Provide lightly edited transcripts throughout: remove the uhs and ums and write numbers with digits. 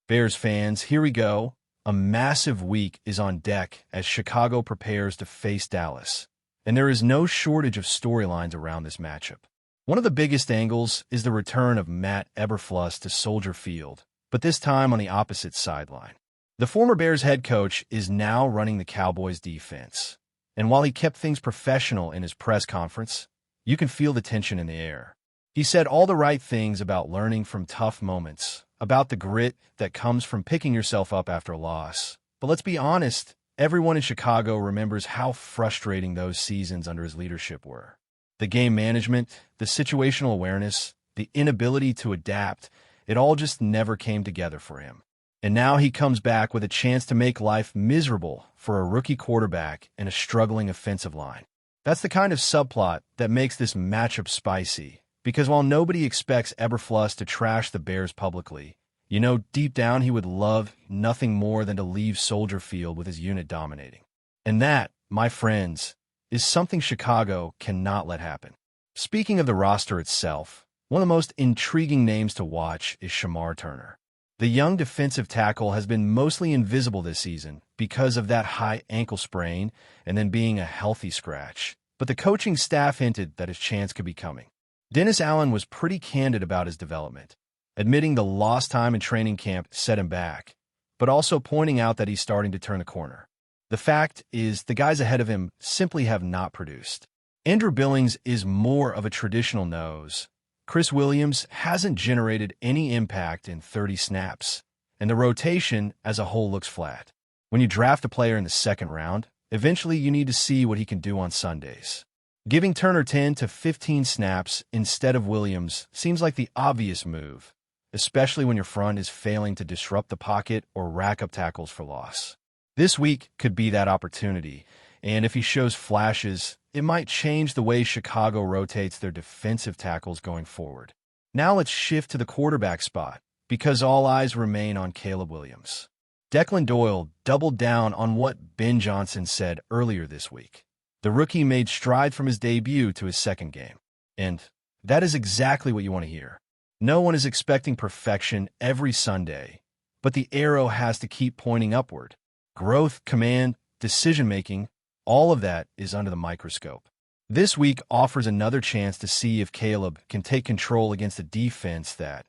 Bears fans, here we go. A massive week is on deck as Chicago prepares to face Dallas, and there is no shortage of storylines around this matchup. One of the biggest angles is the return of Matt Eberflus to Soldier Field, but this time on the opposite sideline. The former Bears head coach is now running the Cowboys' defense, and while he kept things professional in his press conference, you can feel the tension in the air. He said all the right things about learning from tough moments, about the grit that comes from picking yourself up after a loss. But let's be honest, everyone in Chicago remembers how frustrating those seasons under his leadership were. The game management, the situational awareness, the inability to adapt, it all just never came together for him. And now he comes back with a chance to make life miserable for a rookie quarterback and a struggling offensive line. That's the kind of subplot that makes this matchup spicy, because while nobody expects Eberflus to trash the Bears publicly, you know deep down he would love nothing more than to leave Soldier Field with his unit dominating. And that, my friends, is something Chicago cannot let happen. Speaking of the roster itself, one of the most intriguing names to watch is Shamar Turner. The young defensive tackle has been mostly invisible this season because of that high ankle sprain and then being a healthy scratch, but the coaching staff hinted that his chance could be coming. Dennis Allen was pretty candid about his development, admitting the lost time in training camp set him back, but also pointing out that he's starting to turn the corner. The fact is, the guys ahead of him simply have not produced. Andrew Billings is more of a traditional nose. Chris Williams hasn't generated any impact in 30 snaps, and the rotation as a whole looks flat. When you draft a player in the second round, eventually you need to see what he can do on Sundays. Giving Turner 10 to 15 snaps instead of Williams seems like the obvious move, especially when your front is failing to disrupt the pocket or rack up tackles for loss. This week could be that opportunity, and if he shows flashes, it might change the way Chicago rotates their defensive tackles going forward. Now let's shift to the quarterback spot, because all eyes remain on Caleb Williams. Declan Doyle doubled down on what Ben Johnson said earlier this week. The rookie made stride from his debut to his second game, and that is exactly what you want to hear. No one is expecting perfection every Sunday, but the arrow has to keep pointing upward. Growth, command, decision-making, all of that is under the microscope. This week offers another chance to see if Caleb can take control against a defense that,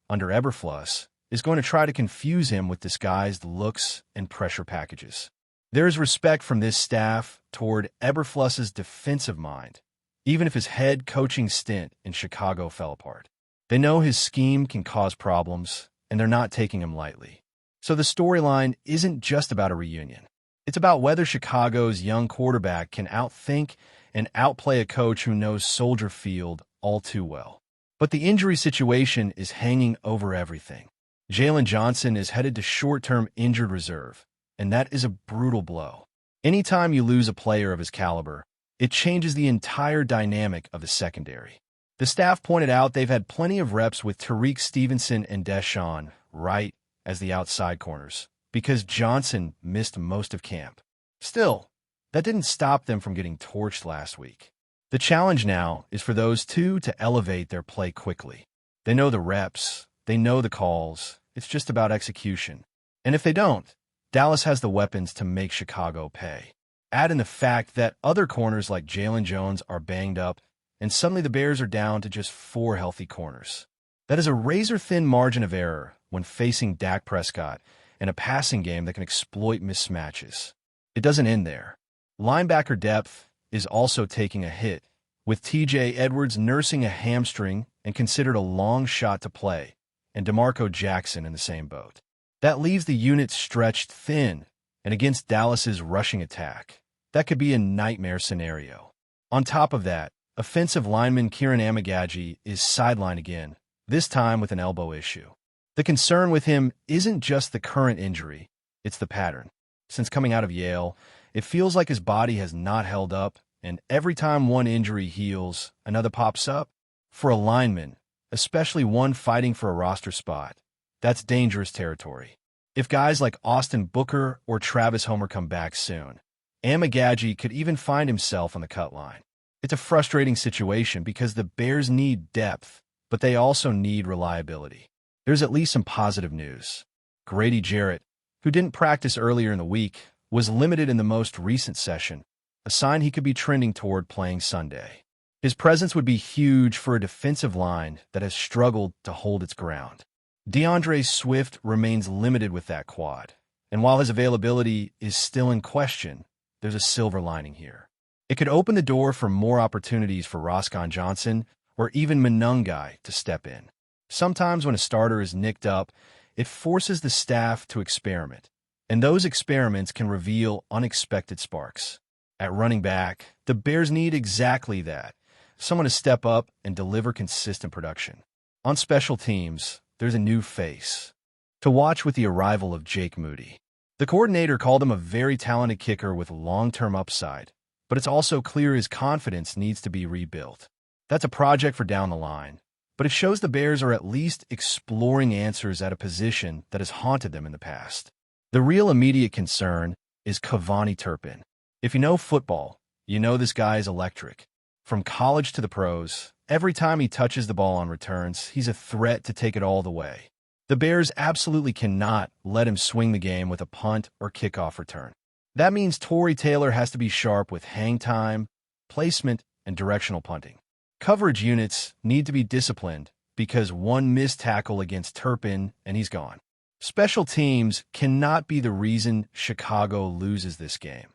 under Eberflus, is going to try to confuse him with disguised looks and pressure packages. There is respect from this staff toward Eberflus's defensive mind, even if his head coaching stint in Chicago fell apart. They know his scheme can cause problems, and they're not taking him lightly. So the storyline isn't just about a reunion. It's about whether Chicago's young quarterback can outthink and outplay a coach who knows Soldier Field all too well. But the injury situation is hanging over everything. Jalen Johnson is headed to short-term injured reserve, and that is a brutal blow. Anytime you lose a player of his caliber, it changes the entire dynamic of the secondary. The staff pointed out they've had plenty of reps with Tariq Stevenson and Deshaun Wright as the outside corners, because Johnson missed most of camp. Still, that didn't stop them from getting torched last week. The challenge now is for those two to elevate their play quickly. They know the reps, they know the calls, it's just about execution. And if they don't, Dallas has the weapons to make Chicago pay. Add in the fact that other corners like Jalen Jones are banged up, and suddenly the Bears are down to just 4 healthy corners. That is a razor-thin margin of error when facing Dak Prescott and a passing game that can exploit mismatches. It doesn't end there. Linebacker depth is also taking a hit, with TJ Edwards nursing a hamstring and considered a long shot to play, and DeMarco Jackson in the same boat. That leaves the unit stretched thin, and against Dallas's rushing attack, that could be a nightmare scenario. On top of that, offensive lineman Kieran Amegadjie is sidelined again, this time with an elbow issue. The concern with him isn't just the current injury, it's the pattern. Since coming out of Yale, it feels like his body has not held up, and every time one injury heals, another pops up. For a lineman, especially one fighting for a roster spot, that's dangerous territory. If guys like Austin Booker or Travis Homer come back soon, Amegadjie could even find himself on the cut line. It's a frustrating situation because the Bears need depth, but they also need reliability. There's at least some positive news. Grady Jarrett, who didn't practice earlier in the week, was limited in the most recent session, a sign he could be trending toward playing Sunday. His presence would be huge for a defensive line that has struggled to hold its ground. DeAndre Swift remains limited with that quad, and while his availability is still in question, there's a silver lining here. It could open the door for more opportunities for Roscoe Johnson or even Monungai to step in. Sometimes when a starter is nicked up, it forces the staff to experiment, and those experiments can reveal unexpected sparks. At running back, the Bears need exactly that, someone to step up and deliver consistent production. On special teams, there's a new face to watch with the arrival of Jake Moody. The coordinator called him a very talented kicker with long-term upside, but it's also clear his confidence needs to be rebuilt. That's a project for down the line, but it shows the Bears are at least exploring answers at a position that has haunted them in the past. The real immediate concern is Cavani Turpin. If you know football, you know this guy is electric. From college to the pros, every time he touches the ball on returns, he's a threat to take it all the way. The Bears absolutely cannot let him swing the game with a punt or kickoff return. That means Torrey Taylor has to be sharp with hang time, placement, and directional punting. Coverage units need to be disciplined because one missed tackle against Turpin and he's gone. Special teams cannot be the reason Chicago loses this game,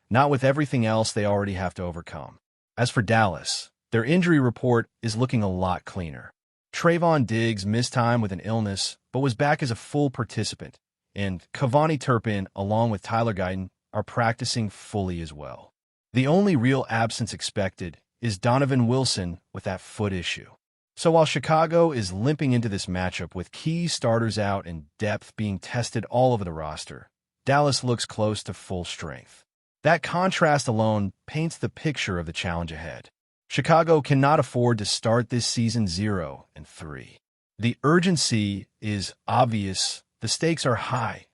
not with everything else they already have to overcome. As for Dallas, their injury report is looking a lot cleaner. Trayvon Diggs missed time with an illness, but was back as a full participant, and Cavani Turpin, along with Tyler Guyton, are practicing fully as well. The only real absence expected is Donovan Wilson with that foot issue. So while Chicago is limping into this matchup with key starters out and depth being tested all over the roster, Dallas looks close to full strength. That contrast alone paints the picture of the challenge ahead. Chicago cannot afford to start this season 0-3. The urgency is obvious, the stakes are high,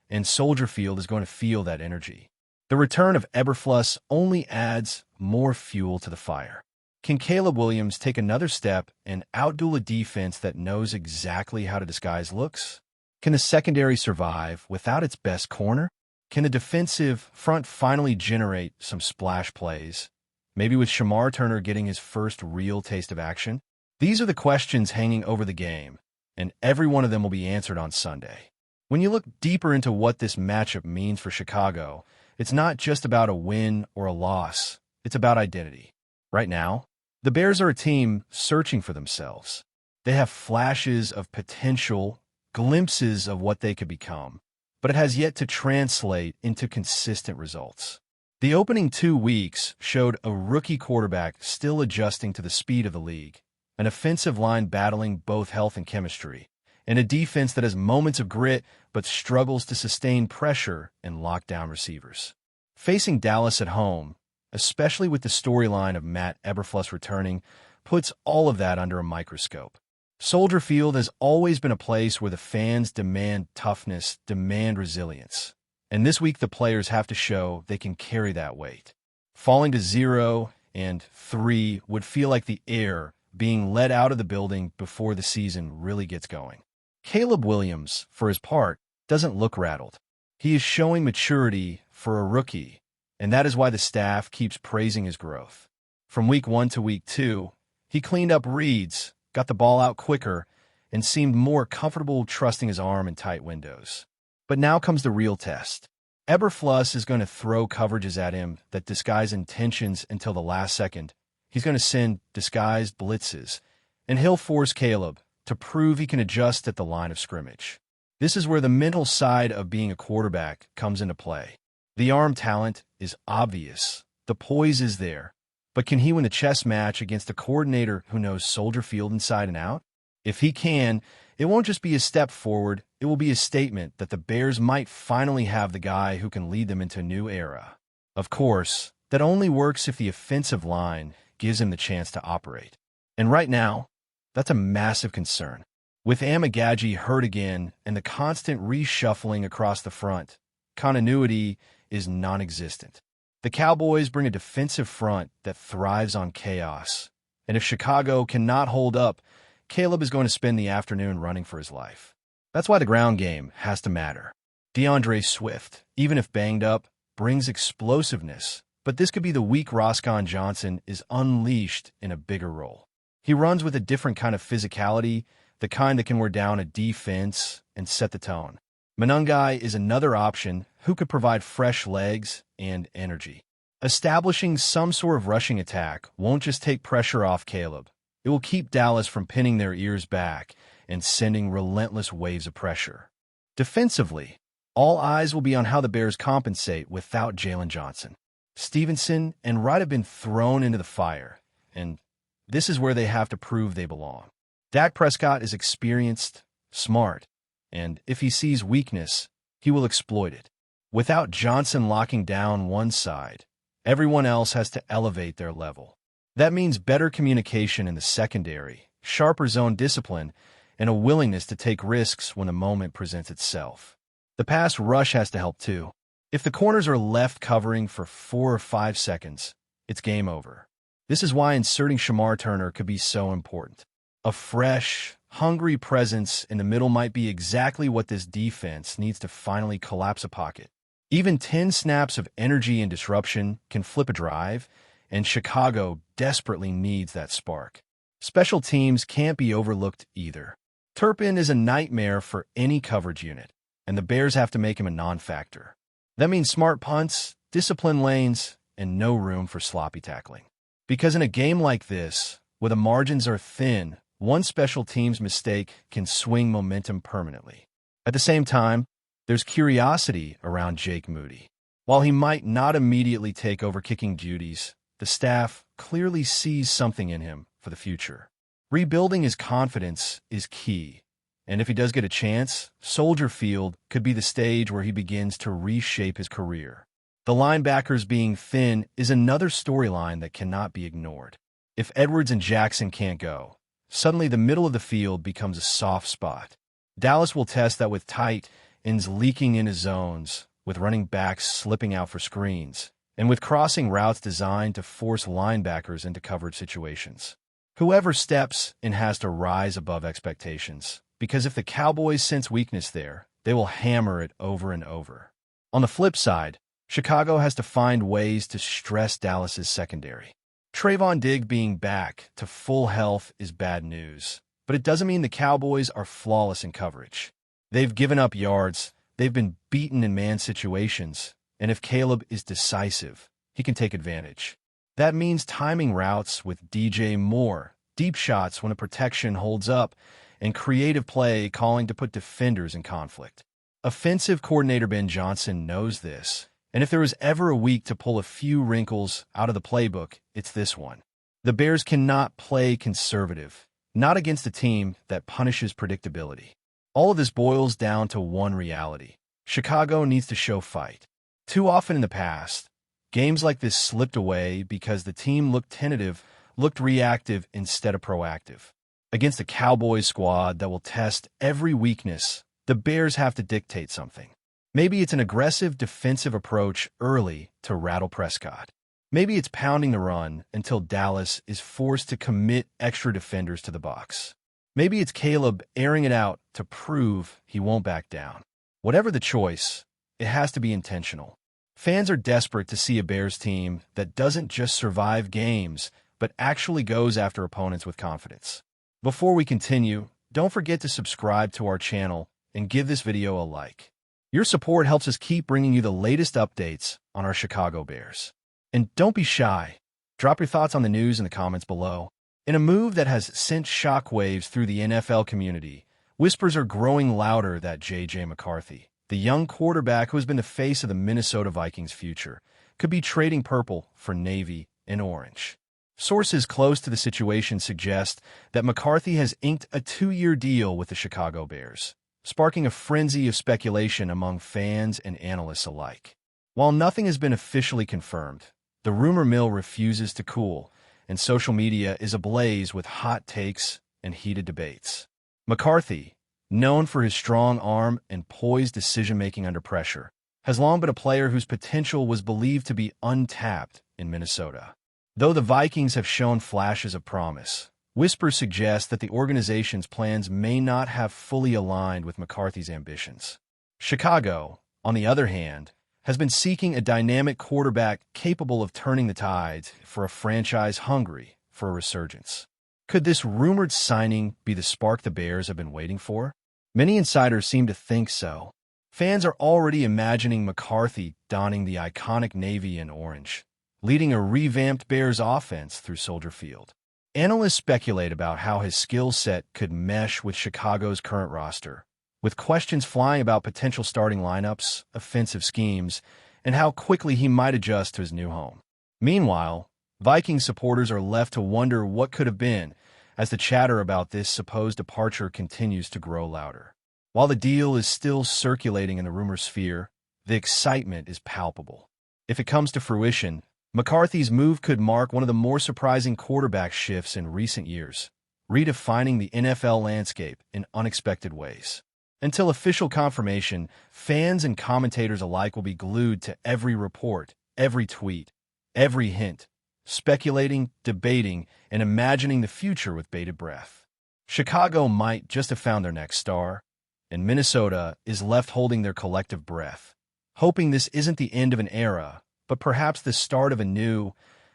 and Soldier Field is going to feel that energy. The return of Eberflus only adds more fuel to the fire. Can Caleb Williams take another step and outduel a defense that knows exactly how to disguise looks? Can the secondary survive without its best corner? Can the defensive front finally generate some splash plays? Maybe with Shamar Turner getting his first real taste of action? These are the questions hanging over the game, and every one of them will be answered on Sunday. When you look deeper into what this matchup means for Chicago, it's not just about a win or a loss. It's about identity. Right now, the Bears are a team searching for themselves. They have flashes of potential, glimpses of what they could become, but it has yet to translate into consistent results. The opening 2 weeks showed a rookie quarterback still adjusting to the speed of the league, an offensive line battling both health and chemistry, and a defense that has moments of grit but struggles to sustain pressure and lock down receivers. Facing Dallas at home, especially with the storyline of Matt Eberflus returning, puts all of that under a microscope. Soldier Field has always been a place where the fans demand toughness, demand resilience. And this week the players have to show they can carry that weight. Falling to 0-3 would feel like the air being let out of the building before the season really gets going. Caleb Williams, for his part, doesn't look rattled. He is showing maturity for a rookie, and that is why the staff keeps praising his growth. From week 1 to week 2, he cleaned up reads, got the ball out quicker, and seemed more comfortable trusting his arm in tight windows. But now comes the real test. Eberflus is going to throw coverages at him that disguise intentions until the last second. He's going to send disguised blitzes, and he'll force Caleb to prove he can adjust at the line of scrimmage. This is where the mental side of being a quarterback comes into play. The arm talent is obvious. The poise is there. But can he win the chess match against a coordinator who knows Soldier Field inside and out? If he can, it won't just be a step forward, it will be a statement that the Bears might finally have the guy who can lead them into a new era. Of course, that only works if the offensive line gives him the chance to operate. And right now, that's a massive concern. With Amagagi hurt again and the constant reshuffling across the front, continuity is non-existent. The Cowboys bring a defensive front that thrives on chaos. And if Chicago cannot hold up, Caleb is going to spend the afternoon running for his life. That's why the ground game has to matter. DeAndre Swift, even if banged up, brings explosiveness, but this could be the week Roscoe Johnson is unleashed in a bigger role. He runs with a different kind of physicality, the kind that can wear down a defense and set the tone. Monangai is another option who could provide fresh legs and energy. Establishing some sort of rushing attack won't just take pressure off Caleb. It will keep Dallas from pinning their ears back and sending relentless waves of pressure. Defensively, all eyes will be on how the Bears compensate without Jalen Johnson. Stevenson and Wright have been thrown into the fire, and this is where they have to prove they belong. Dak Prescott is experienced, smart, and if he sees weakness, he will exploit it. Without Johnson locking down one side, everyone else has to elevate their level. That means better communication in the secondary, sharper zone discipline, and a willingness to take risks when a moment presents itself. The pass rush has to help too. If the corners are left covering for 4 or 5 seconds, it's game over. This is why inserting Shamar Turner could be so important. A fresh, hungry presence in the middle might be exactly what this defense needs to finally collapse a pocket. Even 10 snaps of energy and disruption can flip a drive, and Chicago desperately needs that spark. Special teams can't be overlooked either. Turpin is a nightmare for any coverage unit, and the Bears have to make him a non-factor. That means smart punts, disciplined lanes, and no room for sloppy tackling. Because in a game like this, where the margins are thin, one special teams mistake can swing momentum permanently. At the same time, there's curiosity around Jake Moody. While he might not immediately take over kicking duties, the staff clearly sees something in him for the future. Rebuilding his confidence is key, and if he does get a chance, Soldier Field could be the stage where he begins to reshape his career. The linebackers being thin is another storyline that cannot be ignored. If Edwards and Jackson can't go, suddenly the middle of the field becomes a soft spot. Dallas will test that with tight ends leaking into zones, with running backs slipping out for screens, and with crossing routes designed to force linebackers into coverage situations. Whoever steps in has to rise above expectations, because if the Cowboys sense weakness there, they will hammer it over and over. On the flip side, Chicago has to find ways to stress Dallas's secondary. Trayvon Diggs being back to full health is bad news, but it doesn't mean the Cowboys are flawless in coverage. They've given up yards, they've been beaten in man situations, and if Caleb is decisive, he can take advantage. That means timing routes with DJ Moore, deep shots when a protection holds up, and creative play calling to put defenders in conflict. Offensive coordinator Ben Johnson knows this, and if there was ever a week to pull a few wrinkles out of the playbook, it's this one. The Bears cannot play conservative, not against a team that punishes predictability. All of this boils down to one reality. Chicago needs to show fight. Too often in the past, games like this slipped away because the team looked tentative, looked reactive instead of proactive. Against a Cowboys squad that will test every weakness, the Bears have to dictate something. Maybe it's an aggressive defensive approach early to rattle Prescott. Maybe it's pounding the run until Dallas is forced to commit extra defenders to the box. Maybe it's Caleb airing it out to prove he won't back down. Whatever the choice, it has to be intentional. Fans are desperate to see a Bears team that doesn't just survive games, but actually goes after opponents with confidence. Before we continue, don't forget to subscribe to our channel and give this video a like. Your support helps us keep bringing you the latest updates on our Chicago Bears. And don't be shy. Drop your thoughts on the news in the comments below. In a move that has sent shockwaves through the NFL community, whispers are growing louder that J.J. McCarthy, the young quarterback who has been the face of the Minnesota Vikings' future, could be trading purple for navy and orange. Sources close to the situation suggest that McCarthy has inked a 2-year deal with the Chicago Bears, sparking a frenzy of speculation among fans and analysts alike. While nothing has been officially confirmed, the rumor mill refuses to cool, and social media is ablaze with hot takes and heated debates. McCarthy, known for his strong arm and poised decision-making under pressure, has long been a player whose potential was believed to be untapped in Minnesota. Though the Vikings have shown flashes of promise, whispers suggest that the organization's plans may not have fully aligned with McCarthy's ambitions. Chicago, on the other hand, has been seeking a dynamic quarterback capable of turning the tides for a franchise hungry for a resurgence. Could this rumored signing be the spark the Bears have been waiting for? Many insiders seem to think so. Fans are already imagining McCarthy donning the iconic navy and orange, leading a revamped Bears offense through Soldier Field. Analysts speculate about how his skill set could mesh with Chicago's current roster, with questions flying about potential starting lineups, offensive schemes, and how quickly he might adjust to his new home. Meanwhile, Viking supporters are left to wonder what could have been as the chatter about this supposed departure continues to grow louder. While the deal is still circulating in the rumor sphere, the excitement is palpable. If it comes to fruition, McCarthy's move could mark one of the more surprising quarterback shifts in recent years, redefining the NFL landscape in unexpected ways. Until official confirmation, fans and commentators alike will be glued to every report, every tweet, every hint, speculating, debating, and imagining the future with bated breath. Chicago might just have found their next star, and Minnesota is left holding their collective breath, hoping this isn't the end of an era, but perhaps the start of a new,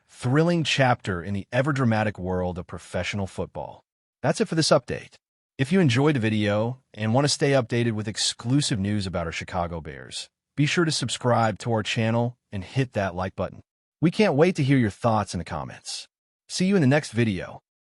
thrilling chapter in the ever-dramatic world of professional football. That's it for this update. If you enjoyed the video and want to stay updated with exclusive news about our Chicago Bears, be sure to subscribe to our channel and hit that like button. We can't wait to hear your thoughts in the comments. See you in the next video.